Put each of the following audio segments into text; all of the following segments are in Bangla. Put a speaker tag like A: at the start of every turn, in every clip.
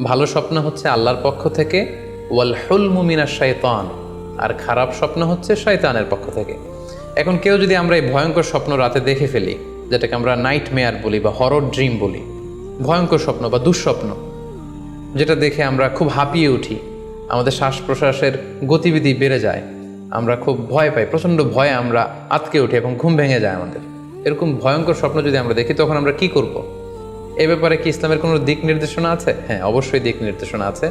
A: ভালো স্বপ্ন হচ্ছে আল্লাহর পক্ষ থেকে, ওয়াল হুলমু মিনাশ শাইতান, আর খারাপ স্বপ্ন হচ্ছে শয়তানের পক্ষ থেকে। এখন কেউ যদি আমরা এই ভয়ঙ্কর স্বপ্ন রাতে দেখে ফেলি, যেটাকে আমরা নাইট মেয়ার বলি বা হরর ড্রিম বলি, ভয়ঙ্কর স্বপ্ন বা দুঃস্বপ্ন, যেটা দেখে আমরা খুব হাঁপিয়ে উঠি, আমাদের শ্বাস প্রশ্বাসের গতিবিধি বেড়ে যায়, আমরা খুব ভয় পাই, প্রচণ্ড ভয়ে আমরা আটকে উঠি এবং ঘুম ভেঙে যায় আমাদের, এরকম ভয়ঙ্কর স্বপ্ন যদি আমরা দেখি তখন আমরা কি করব? এ ব্যাপারে কি ইসলামের কোনো দিক নির্দেশনা আছে? হ্যাঁ, অবশ্যই দিক নির্দেশনা আছে।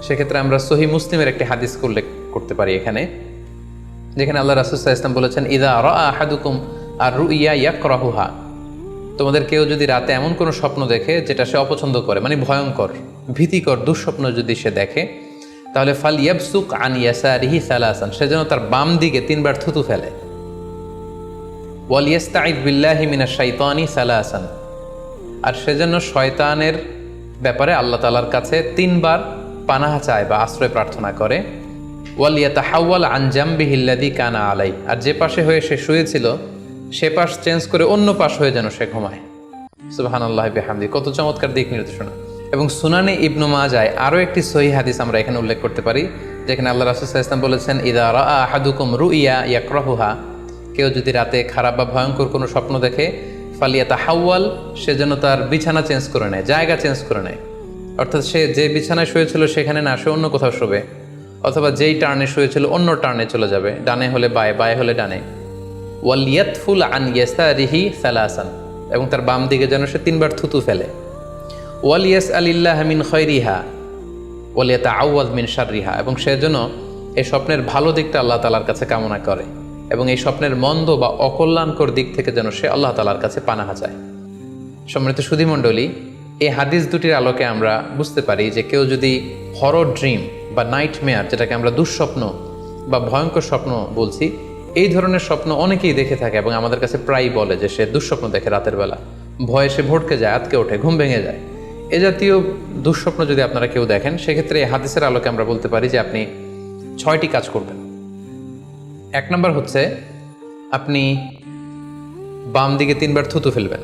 A: সেক্ষেত্রে আমরা সহিহ মুসলিমের একটি হাদিস উল্লেখ করতে পারি এখানে, যেখানে আল্লাহ রাসূল সাল্লাল্লাহু আলাইহি ওয়াসাল্লাম বলেছেন, ইযা রাআ আহাদুকুম আর রুইয়া ইয়াকরাহুহা, তোমাদের কেউ যদি রাতে এমন কোনো স্বপ্ন দেখে যেটা সে অপছন্দ করে, মানে ভয়ঙ্কর ভীতিকর দুঃস্বপ্ন যদি সে দেখে, তাহলে ফাল ইয়াবসুক আন ইয়াসারিহি সালাসান, সে যেন তার বাম দিকে 3 বার থুতু ফেলে। ওয়াল ইস্তাঈদ বিল্লাহি মিনাশ শাইতানি সালাসান, আর সে যেন শয়তানের ব্যাপারে আল্লাহ তাআলার কাছে 3 বার পানাহ চায় বা আশ্রয় প্রার্থনা করে। ওয়াল ইয়াতাহাওয়াল আন জামবিহি আল্লাযী কানা আলাই, আর যে পাশে হয়ে সে শুয়েছিল সে পাশ চেঞ্জ করে অন্য পাশ হয়ে যেন সে ঘুমায়। সুবহানাল্লাহি বিহামদি, কত চমৎকার দিক নির্দেশনা। এবং সুনানে ইবনু মাজায় আরও একটি সহিহ হাদিস আমরা এখানে উল্লেখ করতে পারি, যেখানে আল্লাহ রাসূল সাল্লাল্লাহু আলাইহি ওয়াসাল্লাম বলেছেন, ইযা রাআ আহাদুকুম রুইয়া ইয়াকরাহুহা, কেউ যদি রাতে খারাপ বা ভয়ঙ্কর কোনো স্বপ্ন দেখে, ফালিয়াতাহাওয়াল, সে যেন তার বিছানা চেঞ্জ করে নেয়, জায়গা চেঞ্জ করে নেয়। অর্থাৎ সে যে বিছানায় শুয়েছিল সেখানে না, সে অন্য কোথাও শোবে, অথবা যেই টার্নে শুয়েছিল অন্য টার্নে চলে যাবে, ডানে হলে বায়ে, বায়ে হলে ডানে। ওয়াল ইয়াতফুল আন ইয়াসারিহি সালাসান, এবং তার বাম দিকে যেন সে 3 বার থুতু ফেলে। ওয়াল ইয়াসআলিল্লাহ মিন খায়রিহা ওয়াল ইয়াতাআওয়ায মিন শাররিহা, এবং সে যেন এই স্বপ্নের ভালো দিকটা আল্লাহ তাআলার কাছে কামনা করে, এবং এই স্বপ্নের মন্দ বা অকল্যাণকর দিক থেকে যেন সে আল্লাহ তাআলার কাছে পানাহা চায়। সম্মানিত সুধীমণ্ডলী, এই হাদিস দুটির আলোকে আমরা বুঝতে পারি যে কেউ যদি হরর ড্রিম বা নাইট মেয়ার, যেটাকে আমরা দুঃস্বপ্ন বা ভয়ঙ্কর স্বপ্ন বলছি, এই ধরনের স্বপ্ন অনেকেই দেখে থাকে এবং আমাদের কাছে প্রায়ই বলে যে সে দুঃস্বপ্ন দেখে রাতের বেলা, ভয়ে সে ভড়কে যায়, আটকে ওঠে, ঘুম ভেঙে যায়। এ জাতীয় দুঃস্বপ্ন যদি আপনারা কেউ দেখেন, সেক্ষেত্রে এই হাদিসের আলোকে আমরা বলতে পারি যে আপনি 6টি কাজ করবেন। 1 নম্বর হচ্ছে আপনি বাম দিকে 3 বার থুতু ফেলবেন।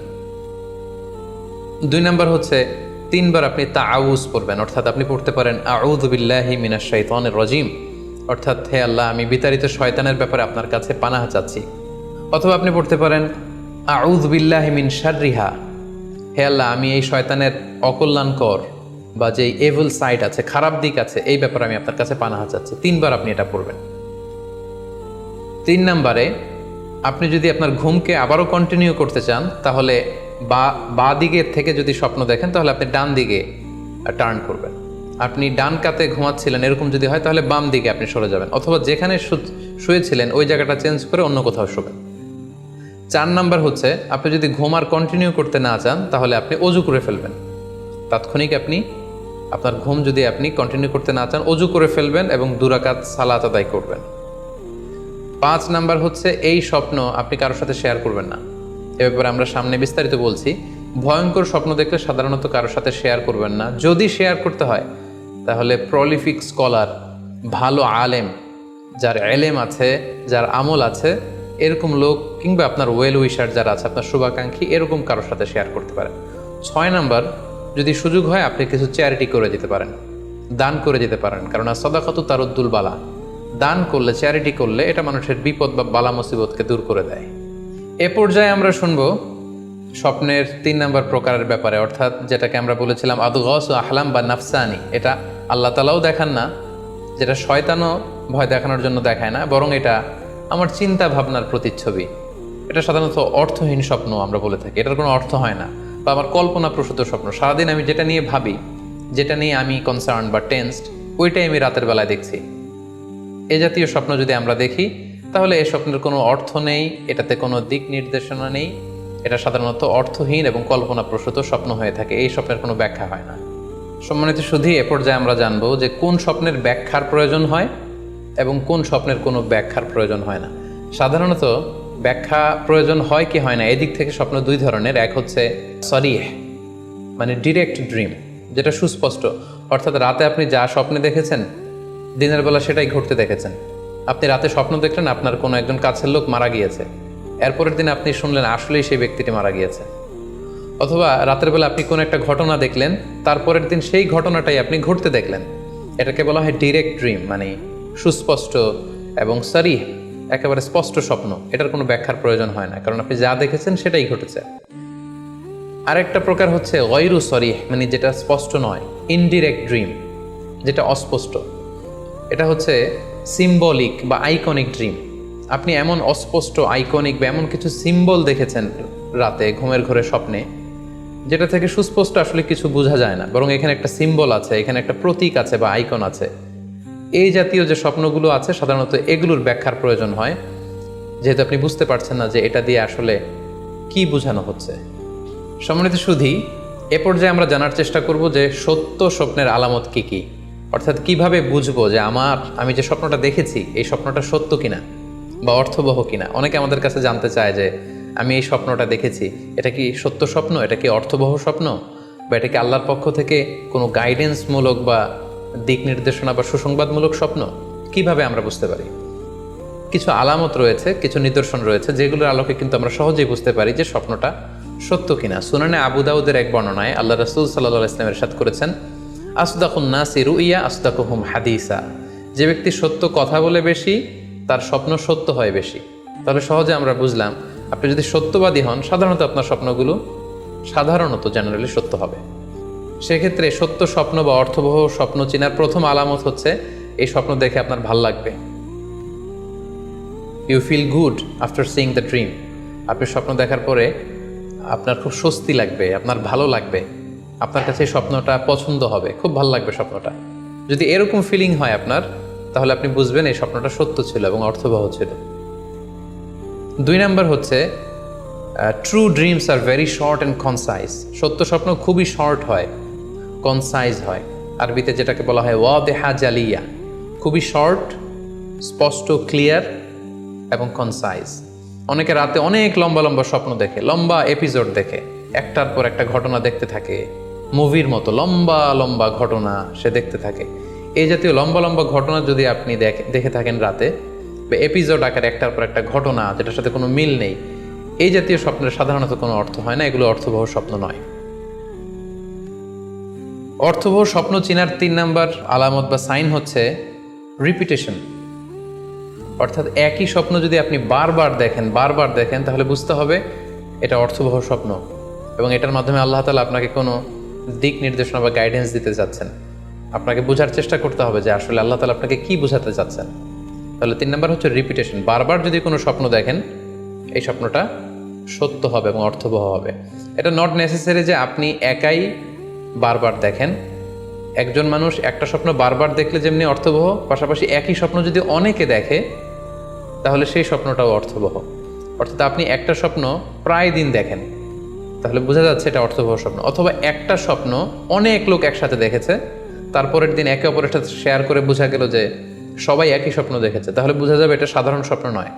A: 2 নম্বর হচ্ছে 3 বার আপনি তাআউজ পড়বেন, অর্থাৎ আপনি পড়তে পারেন আউযু বিল্লাহি মিনাশ শাইতানির রাজিম, অর্থাৎ হে আল্লাহ, আমি বিতাড়িত শয়তানের ব্যাপারে আপনার কাছে পানাহ চাচ্ছি। অথবা আপনি পড়তে পারেন আউযু বিল্লাহি মিন শাররিহা, হে আল্লাহ, আমি এই শয়তানের অকল্যাণকর বা যে এভিল সাইড আছে, খারাপ দিক আছে, এই ব্যাপারে আমি আপনার কাছে পানাহ চাচ্ছি। 3 বার আপনি এটা পড়বেন। 3 নম্বরে আপনি যদি আপনার ঘুমকে আবারও কন্টিনিউ করতে চান, তাহলে বা দিকের থেকে যদি স্বপ্ন দেখেন, তাহলে আপনি ডান দিকে টার্ন করবেন। আপনি ডান কাতে ঘুমাচ্ছিলেন এরকম যদি হয়, তাহলে বাম দিকে আপনি সরে যাবেন, অথবা যেখানে শুয়েছিলেন ওই জায়গাটা চেঞ্জ করে অন্য কোথাও শোবেন। 4 নম্বর হচ্ছে আপনি যদি ঘুম আর কন্টিনিউ করতে না চান, তাহলে আপনি অজু করে ফেলবেন। তাৎক্ষণিক আপনি আপনার ঘুম যদি আপনি কন্টিনিউ করতে না চান, অজু করে ফেলবেন এবং 2 রাকাত সালাত আদায় করবেন। 5 নাম্বার হচ্ছে এই স্বপ্ন আপনি কারোর সাথে শেয়ার করবেন না। এ ব্যাপারে আমরা সামনে বিস্তারিত বলছি। ভয়ঙ্কর স্বপ্ন দেখলে সাধারণত কারোর সাথে শেয়ার করবেন না। যদি শেয়ার করতে হয়, তাহলে প্রলিফিক স্কলার, ভালো আলেম, যার এলেম আছে, যার আমল আছে, এরকম লোক, কিংবা আপনার ওয়েল উইশার যারা আছে, আপনার শুভাকাঙ্ক্ষী, এরকম কারোর সাথে শেয়ার করতে পারেন। 6 নাম্বার, যদি সুযোগ হয় আপনি কিছু চ্যারিটি করে যেতে পারেন, দান করে যেতে পারেন, কারণ সাদাকাতু তারুদ্দুল বালা, দান করলে, চ্যারিটি করলে এটা মানুষের বিপদ বা বালা মুসিবতকে দূর করে দেয়। এ পর্যায়ে আমরা শুনবো স্বপ্নের 3 নম্বর প্রকারের ব্যাপারে, অর্থাৎ যেটাকে আমরা বলেছিলাম আদগাস ও আহলাম বা নাফসানি। এটা আল্লাহ তাআলাও দেখান না, যেটা শয়তানও ভয় দেখানোর জন্য দেখায় না, বরং এটা আমার চিন্তা ভাবনার প্রতিচ্ছবি। এটা সাধারণত অর্থহীন স্বপ্ন আমরা বলে থাকি, এটার কোনো অর্থ হয় না, বা আমার কল্পনাপ্রসূত স্বপ্ন। সারাদিন আমি যেটা নিয়ে ভাবি, যেটা নিয়ে আমি কনসার্ন বা টেন্সড, ওইটাই আমি রাতের বেলায় দেখছি। এ জাতীয় স্বপ্ন যদি আমরা দেখি, তাহলে এই স্বপ্নের কোনো অর্থ নেই, এটাতে কোনো দিক নির্দেশনা নেই, এটা সাধারণত অর্থহীন এবং কল্পনাপ্রসূত স্বপ্ন হয়ে থাকে। এই স্বপ্নের কোনো ব্যাখ্যা হয় না। সম্মানিত শুধু এ পর্যায়ে আমরা জানবো যে কোন স্বপ্নের ব্যাখ্যার প্রয়োজন হয় এবং কোন স্বপ্নের কোনো ব্যাখ্যার প্রয়োজন হয় না। সাধারণত ব্যাখ্যা প্রয়োজন হয় কি হয় না, এদিক থেকে স্বপ্ন 2 ধরনের। এক হচ্ছে সরিহ, মানে ডিরেক্ট ড্রিম, যেটা সুস্পষ্ট, অর্থাৎ রাতে আপনি যা স্বপ্নে দেখেছেন দিনের বেলা সেটাই ঘটতে দেখেছেন। আপনি রাতে স্বপ্ন দেখলেন আপনার কোনো একজন কাছের লোক মারা গিয়েছে, এরপরের দিন আপনি শুনলেন আসলেই সেই ব্যক্তিটি মারা গিয়েছে। অথবা রাতের বেলা আপনি কোনো একটা ঘটনা দেখলেন, তারপরের দিন সেই ঘটনাটাই আপনি ঘটতে দেখলেন। এটাকে বলা হয় ডিরেক্ট ড্রিম, মানে সুস্পষ্ট এবং সারিহ, একেবারে স্পষ্ট স্বপ্ন। এটার কোনো ব্যাখ্যার প্রয়োজন হয় না, কারণ আপনি যা দেখেছেন সেটাই ঘটেছে। আরেকটা প্রকার হচ্ছে গয়রু সরিহ, মানে যেটা স্পষ্ট নয়, ইনডিরেক্ট ড্রিম, যেটা অস্পষ্ট। এটা হচ্ছে সিম্বলিক বা আইকনিক ড্রিম। আপনি এমন অস্পষ্ট আইকনিক বা এমন কিছু সিম্বল দেখেছেন রাতে ঘুমের ঘোরে স্বপ্নে, যেটা থেকে সুস্পষ্ট আসলে কিছু বোঝা যায় না, বরং এখানে একটা সিম্বল আছে, এখানে একটা প্রতীক আছে বা আইকন আছে। এই জাতীয় যে স্বপ্নগুলো আছে সাধারণত এগুলোর ব্যাখ্যার প্রয়োজন হয়, যেহেতু আপনি বুঝতে পারছেন না যে এটা দিয়ে আসলে কি বোঝানো হচ্ছে। সম্মানিত সুধী, এ পর্যায়ে আমরা জানার চেষ্টা করব যে সত্য স্বপ্নের আলামত কি কি, অর্থাৎ কিভাবে বুঝবো যে আমি যে স্বপ্নটা দেখেছি এই স্বপ্নটা সত্য কিনা বা অর্থবহ কিনা। অনেকে আমাদের কাছে জানতে চায় যে আমি এই স্বপ্নটা দেখেছি, এটা কি সত্য স্বপ্ন, এটা কি অর্থবহ স্বপ্ন, বা এটা কি আল্লাহর পক্ষ থেকে কোনো গাইডেন্সমূলক বা দিক নির্দেশনা বা সুসংবাদমূলক স্বপ্ন। কিভাবে আমরা বুঝতে পারি? কিছু আলামত রয়েছে, কিছু নিদর্শন রয়েছে, যেগুলোর আলোকে কিন্তু আমরা সহজেই বুঝতে পারি যে স্বপ্নটা সত্য কিনা। সুনানে আবু দাউদের এক বর্ণনায় আল্লাহ রাসূল সাল্লাল্লাহু আলাইহি ওয়াসাল্লাম ইরশাদ করেছেন, আসদাকুন নাসি রুইয়া আসদাকুহুম হাদিসা। যে ব্যক্তি সত্য কথা বলে বেশি, তার স্বপ্ন সত্য হয় বেশি। তাহলে সহজে আমরা বুঝলাম, আপনি যদি সত্যবাদী হন, সাধারণত আপনার স্বপ্নগুলো জেনারেলি সত্য হবে। সেক্ষেত্রে সত্য স্বপ্ন বা অর্থবহ স্বপ্ন চেনার প্রথম আলামত হচ্ছে এই স্বপ্ন দেখে আপনার ভাল লাগবে। You feel good after seeing the dream. আপনি স্বপ্ন দেখার পরে আপনার খুব স্বস্তি লাগবে, আপনার ভালো লাগবে, আপনার কাছে এই স্বপ্নটা পছন্দ হবে, খুব ভালো লাগবে স্বপ্নটা। যদি এরকম ফিলিং হয় আপনার, তাহলে আপনি বুঝবেন এই স্বপ্নটা সত্য ছিল এবং অর্থবহ ছিল। 2 নাম্বার হচ্ছে true dreams are very short and concise. সত্য স্বপ্ন খুবই শর্ট হয়, কনসাইজ হয়। আরবিতে যেটাকে বলা হয় ওয়াদেহা জালিয়া, খুবই শর্ট, স্পষ্ট, ক্লিয়ার এবং কনসাইজ। অনেকে রাতে অনেক লম্বা লম্বা স্বপ্ন দেখে, লম্বা এপিসোড দেখে, একটার পর একটা ঘটনা দেখতে থাকে, মুভির মতো লম্বা লম্বা ঘটনা সে দেখতে থাকে। এই জাতীয় লম্বা লম্বা ঘটনা যদি আপনি দেখে থাকেন রাতে, বা এপিসোড আকারে একটার পর একটা ঘটনা যেটার সাথে কোনো মিল নেই, এই জাতীয় স্বপ্নের সাধারণত কোনো অর্থ হয় না, এগুলো অর্থবহ স্বপ্ন নয়। অর্থবহ স্বপ্ন চেনার 3 নাম্বার আলামত বা সাইন হচ্ছে রিপিটেশন। অর্থাৎ একই স্বপ্ন যদি আপনি বারবার দেখেন তাহলে বুঝতে হবে এটা অর্থবহ স্বপ্ন, এবং এটার মাধ্যমে আল্লাহ তাআলা আপনাকে কোনো দিক নির্দেশনা বা গাইডেন্স দিতে যাচ্ছেন। আপনাকে বোঝার চেষ্টা করতে হবে যে আসলে আল্লাহ তাআলা আপনাকে কি বোঝাতে চাচ্ছেন। তাহলে 3 নাম্বার হচ্ছে রিপিটেশন। বারবার যদি কোনো স্বপ্ন দেখেন, এই স্বপ্নটা সত্য হবে এবং অর্থবহ হবে। এটা নট নেসেসারি যে আপনি একাই বারবার দেখেন। একজন মানুষ একটা স্বপ্ন বারবার দেখলে যেমনি অর্থবহ, পাশাপাশি একই স্বপ্ন যদি অনেকে দেখে তাহলে সেই স্বপ্নটাও অর্থবহ। অর্থাৎ আপনি একটা স্বপ্ন প্রায় দিন দেখেন, তাহলে বোঝা যাচ্ছে এটা অর্থবহ স্বপ্ন। অথবা একটা স্বপ্ন অনেক লোক একসাথে দেখেছে, তারপরের দিন একে অপরের সাথে শেয়ার করে বোঝা গেল যে সবাই একই স্বপ্ন দেখেছে, তাহলে বোঝা যাবে এটা সাধারণ স্বপ্ন নয়,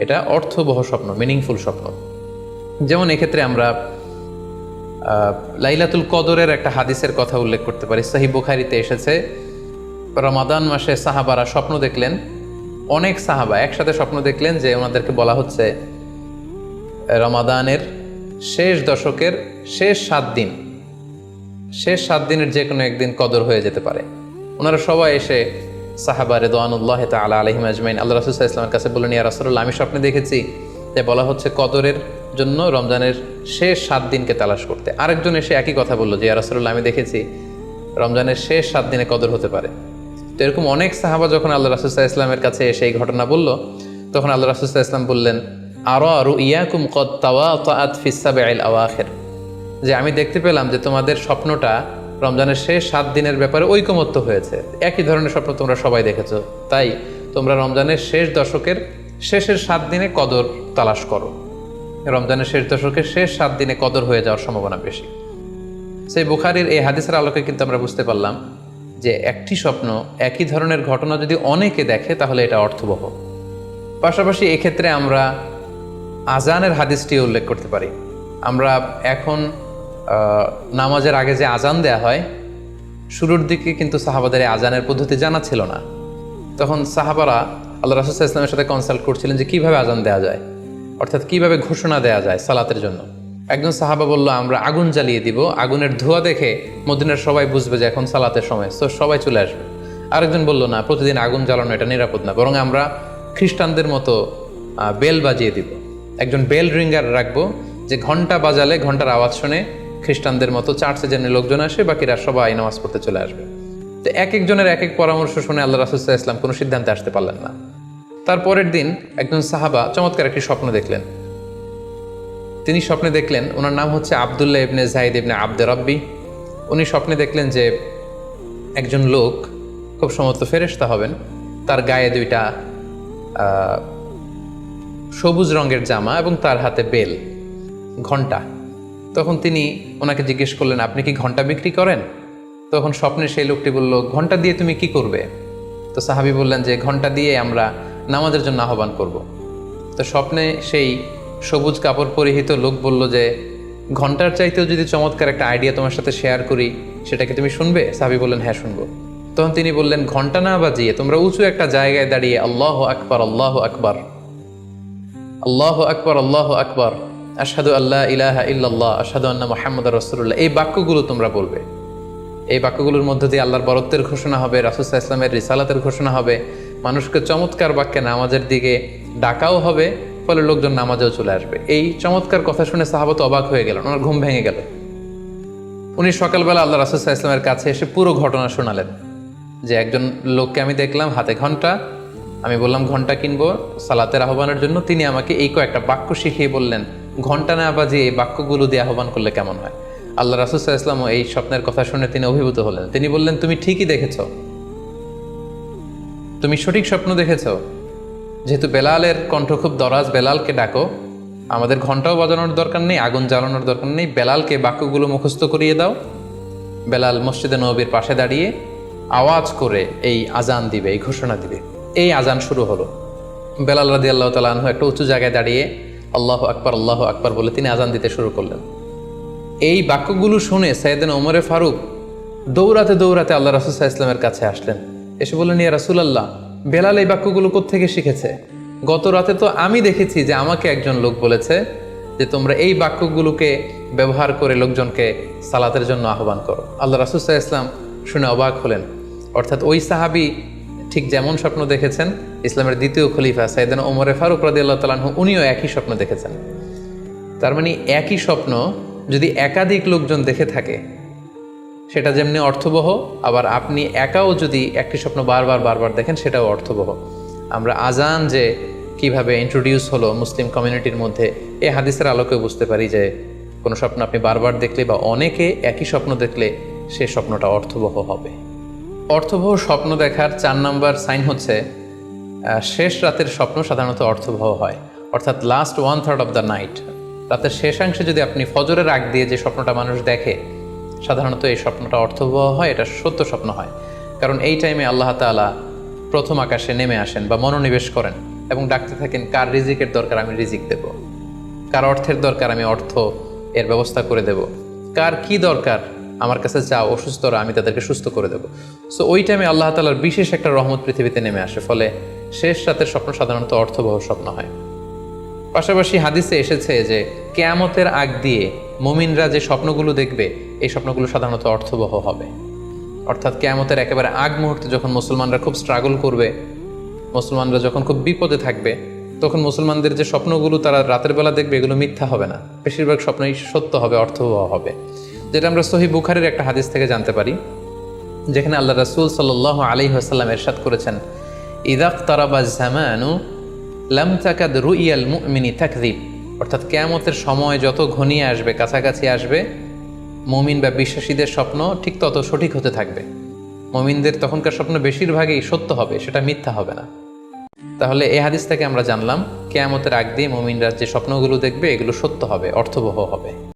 A: এটা অর্থবহ স্বপ্ন, মিনিংফুল স্বপ্ন। যেমন এক্ষেত্রে আমরা লাইলাতুল কদরের একটা হাদিসের কথা উল্লেখ করতে পারি। সহিহ বুখারীতে এসেছে, রমাদান মাসে সাহাবারা স্বপ্ন দেখলেন, অনেক সাহাবা একসাথে স্বপ্ন দেখলেন যে ওনাদেরকে বলা হচ্ছে রমাদানের শেষ দশকের শেষ 7 দিনের যে কোনো একদিন কদর হয়ে যেতে পারে। ওনারা সবাই এসে সাহাবা রিদওয়ানুল্লাহ তাআলা আলাইহিম আজমাইন আল্লাহ রাসূল সাল্লাল্লাহু আলাইহি ওয়াসাল্লামের কাছে বললেন, ইয়া রাসূলুল্লাহ, আমি স্বপ্নে দেখেছি যে বলা হচ্ছে কদরের জন্য রমজানের শেষ 7 দিনকে তালাশ করতে। আরেকজন এসে একই কথা বললো যে ইয়া রাসূলুল্লাহ, আমি দেখেছি রমজানের শেষ 7 দিনে কদর হতে পারে। তো এরকম অনেক সাহাবা যখন আল্লাহ রাসূল সাল্লাল্লাহু আলাইহি ওয়াসাল্লামের কাছে এসে এই ঘটনা বলল, তখন আল্লাহ রাসূল সাল্লাল্লাহু আলাইহি ওয়াসাল্লাম বললেন, আরা রুইয়াকুম কদ তাওয়াতাআত ফিস সাবঈল আওয়াখির, যে আমি দেখতে পেলাম যে তোমাদের স্বপ্নটা রমজানের শেষ 7 দিনের ব্যাপারে ঐকমত্য হয়েছে। একই ধরনের স্বপ্ন তোমরা সবাই দেখেছো, তাই তোমরা রমজানের শেষ দশকের শেষের 7 দিনে কদর তালাশ করো। রমজানের শেষ দশকের শেষ 7 দিনে কদর হয়ে যাওয়ার সম্ভাবনা বেশি। সেই বুখারীর এই হাদিসের আলোকে কিন্তু আমরা বুঝতে পারলাম যে একটি স্বপ্ন, একই ধরনের ঘটনা যদি অনেকে দেখে তাহলে এটা অর্থবহ। পাশাপাশি এক্ষেত্রে আমরা আজানের হাদিসটি উল্লেখ করতে পারি। আমরা এখন নামাজের আগে যে আজান দেয়া হয়, শুরুর দিকে কিন্তু সাহাবাদের আজানের পদ্ধতি জানা ছিল না। তখন সাহাবারা আল্লাহ রাসূল সাল্লাল্লাহু আলাইহি ওয়াসাল্লামের সাথে কনসাল্ট করছিলেন যে কিভাবে আজান দেওয়া যায়, অর্থাৎ কিভাবে ঘোষণা দেওয়া যায় সালাতের জন্য। একজন সাহাবা বলল, আমরা আগুন জ্বালিয়ে দিব, আগুনের ধোঁয়া দেখে মদিনার সবাই বুঝবে যে এখন সালাতের সময়, তো সবাই চলে আসবে। আরেকজন বলল, না, প্রতিদিন আগুন জ্বালানো এটা নিরাপদ না, বরং আমরা খ্রিস্টানদের মতো বেল বাজিয়ে দিব। একজন বেল রিঙ্গার রাখবো, যে ঘন্টা বাজালে ঘন্টার আওয়াজ শুনে খ্রিস্টানদের মতো চার্চে যেন লোকজন আসে, বাকিরা সবাই নামাজ পড়তে চলে আসবে। তো এক একজনের এক এক পরামর্শ শুনে আল্লাহ রাসূল সাল্লাল্লাহু আলাইহি ওয়াসাল্লাম কোনো সিদ্ধান্তে আসতে পারলেন না। তারপরের দিন একজন সাহাবা চমৎকার একটি স্বপ্ন দেখলেন। তিনি স্বপ্নে দেখলেন, ওনার নাম হচ্ছে আব্দুল্লাহ ইবনে যায়েদ ইবনে আব্দে রব্বি। উনি স্বপ্নে দেখলেন যে একজন লোক, খুব সম্ভবত ফেরেশতা হবেন, তার গায়ে দুইটা সবুজ রঙের জামা এবং তার হাতে বেল, ঘন্টা। তখন তিনি ওনাকে জিজ্ঞেস করলেন, আপনি কি ঘন্টা বিক্রি করেন? তখন স্বপ্নে সেই লোকটি বলল, ঘন্টা দিয়ে তুমি কি করবে? তো সাহাবী বললেন যে ঘন্টা দিয়ে আমরা নামাজের জন্য আহ্বান করব। তো স্বপ্নে সেই সবুজ কাপড় পরিহিত লোক বলল যে ঘন্টার চাইতেও যদি চমৎকার একটা আইডিয়া তোমার সাথে শেয়ার করি, সেটাকে তুমি শুনবে? সাহাবী বললেন, হ্যাঁ শুনবো। তখন তিনি বললেন, ঘন্টা না বাজিয়ে তোমরা উঁচু একটা জায়গায় দাঁড়িয়ে আল্লাহু আকবার, আল্লাহু আকবার, আল্লাহু আকবার, আল্লাহু আকবার, আশহাদু আল্লা ইলাহা ইল্লাল্লাহ, আশহাদু আন্না মুহাম্মাদুর রাসূলুল্লাহ, এই বাক্যগুলো তোমরা বলবে। এই বাক্যগুলোর মধ্যে দিয়ে আল্লাহর বরত্বের ঘোষণা হবে, রাসূল সাল্লাল্লাহু আলাইহি ওয়াসাল্লামের রিসালাতের ঘোষণা হবে, মানুষকে চমৎকার বাক্যে নামাজের দিকে ডাকাও হবে, ফলে লোকজন নামাজেও চলে আসবে। এই চমৎকার কথা শুনে সাহাবা তো অবাক হয়ে গেলেন, ওনার ঘুম ভেঙে গেল। উনি সকালবেলা আল্লাহ রাসূল সাল্লাল্লাহু আলাইহি ওয়াসাল্লামের কাছে এসে পুরো ঘটনা শোনালেন যে একজন লোককে আমি দেখলাম হাতে ঘন্টা, আমি বললাম ঘন্টা কিনবো সালাতের আহ্বানের জন্য, তিনি আমাকে এই কয়েকটা বাক্য শিখিয়ে বললেন ঘন্টা না বাজিয়ে এই বাক্যগুলো দিয়ে আহ্বান করলে কেমন হয়। আল্লাহ রাসূল সাল্লাল্লাহু আলাইহি ওয়াসাল্লাম এই স্বপ্নের কথা শুনে তিনি অভিভূত হলেন। তিনি বললেন, তুমি ঠিকই দেখেছ, তুমি সঠিক স্বপ্ন দেখেছ। যেহেতু বেলালের কণ্ঠ খুব দরাজ, বেলালকে ডাকো, আমাদের ঘন্টাও বাজানোর দরকার নেই, আগুন জ্বালানোর দরকার নেই, বেলালকে বাক্যগুলো মুখস্থ করিয়ে দাও। বেলাল মসজিদে নববীর পাশে দাঁড়িয়ে আওয়াজ করে এই আজান দিবে, এই ঘোষণা দিবে। এই আজান শুরু হলো। বেলাল রাদিয়াল্লাহু তাআলা আনহু একটা উঁচু জায়গায় দাঁড়িয়ে আল্লাহু আকবার, আল্লাহু আকবার বলে তিনি আজান দিতে শুরু করলেন। এই বাক্যগুলো শুনে সাইয়েদনা ওমরে ফারুক দৌড়াতে দৌড়াতে আল্লাহ রাসূল সাল্লাল্লাহু আলাইহি ওয়াসাল্লামের কাছে আসলেন। এসে বললেন, ইয়া রাসূলুল্লাহ, বেলাল এই বাক্যগুলো কোত্থেকে শিখেছে? গত রাতে তো আমি দেখেছি যে আমাকে একজন লোক বলেছে যে তোমরা এই বাক্যগুলোকে ব্যবহার করে লোকজনকে সালাতের জন্য আহ্বান করো। আল্লাহ রাসূল সাল্লাল্লাহু আলাইহি ওয়াসাল্লাম শুনে অবাক হলেন। অর্থাৎ ওই সাহাবী ঠিক যেমন স্বপ্ন দেখেছেন, ইসলামের দ্বিতীয় খলিফা সাইয়েদনা ওমরে ফারুক রাদিয়াল্লাহু তাআলা আনহু উনিও একই স্বপ্ন দেখেছেন। তার মানে একই স্বপ্ন যদি একাধিক লোকজন দেখে থাকে, সেটা যেমনি অর্থবহ, আবার আপনি একাও যদি একটি স্বপ্ন বারবার বারবার দেখেন, সেটাও অর্থবহ। আমরা আজান যে কিভাবে ইন্ট্রোডিউস হলো মুসলিম কমিউনিটির মধ্যে, এই হাদিসের আলোকে বুঝতে পারি যে কোনো স্বপ্ন আপনি বারবার দেখলে বা অনেকে একই স্বপ্ন দেখলে সে স্বপ্নটা অর্থবহ হবে। অর্থবহ স্বপ্ন দেখার 4 নম্বর সাইন হচ্ছে শেষ রাতের স্বপ্ন সাধারণত অর্থবহ হয়। অর্থাৎ লাস্ট 1/3 অফ দ্য নাইট, রাতের শেষাংশে যদি আপনি ফজরের আগ দিয়ে যে স্বপ্নটা মানুষ দেখে, সাধারণত এই স্বপ্নটা অর্থবহ হয়, এটা সত্য স্বপ্ন হয়। কারণ এই টাইমে আল্লাহ তাআলা প্রথম আকাশে নেমে আসেন বা মনোনিবেশ করেন এবং ডাকতে থাকেন, কার রিজিকের দরকার আমি রিজিক দেব, কার অর্থের দরকার আমি অর্থ এর ব্যবস্থা করে দেব, কার কি দরকার আমার কাছে চাও, অসুস্থরা আমি তাদেরকে সুস্থ করে দেব। সো ওই টাইমে আল্লাহ তাআলার বিশেষ একটা রহমত পৃথিবীতে নেমে আসে, ফলে শেষ রাতের স্বপ্ন সাধারণত অর্থবহ স্বপ্ন হয়। পাশাপাশি হাদিসে এসেছে যে কিয়ামতের আগ দিয়ে মুমিনরা যে স্বপ্নগুলো দেখবে, এই স্বপ্নগুলো সাধারণত অর্থবহ হবে। অর্থাৎ কিয়ামতের একেবারে আগ মুহূর্তে যখন মুসলমানরা খুব স্ট্রাগল করবে, মুসলমানরা যখন খুব বিপদে থাকবে, তখন মুসলমানদের যে স্বপ্নগুলো তারা রাতের বেলা দেখবে, এগুলো মিথ্যা হবে না, বেশিরভাগ স্বপ্নই সত্য হবে, অর্থবহ হবে। যেটা আমরা সহিহ বুখারীর একটা হাদিস থেকে জানতে পারি, যেখানে আল্লাহ রাসূল সাল্লাল্লাহু আলাইহি ওয়াসাল্লাম ইরশাদ করেছেন, ইযা ইকতারাবাজ জামানু লাম তাকাদ রুইয়াল মুমিনি তাকযিব। অর্থাৎ কিয়ামতের সময় যত ঘনিয়ে আসবে, কাছাকাছি আসবে, মুমিন বা বিশ্বাসীদের স্বপ্ন ঠিক তত সঠিক হতে থাকবে। মুমিনদের তখনকার স্বপ্ন বেশিরভাগই সত্য হবে, সেটা মিথ্যা হবে না। তাহলে এই হাদিস থেকে আমরা জানলাম কিয়ামতের আগ দিয়ে মুমিনরা যে স্বপ্নগুলো দেখবে, এগুলো সত্য হবে, অর্থবহ হবে।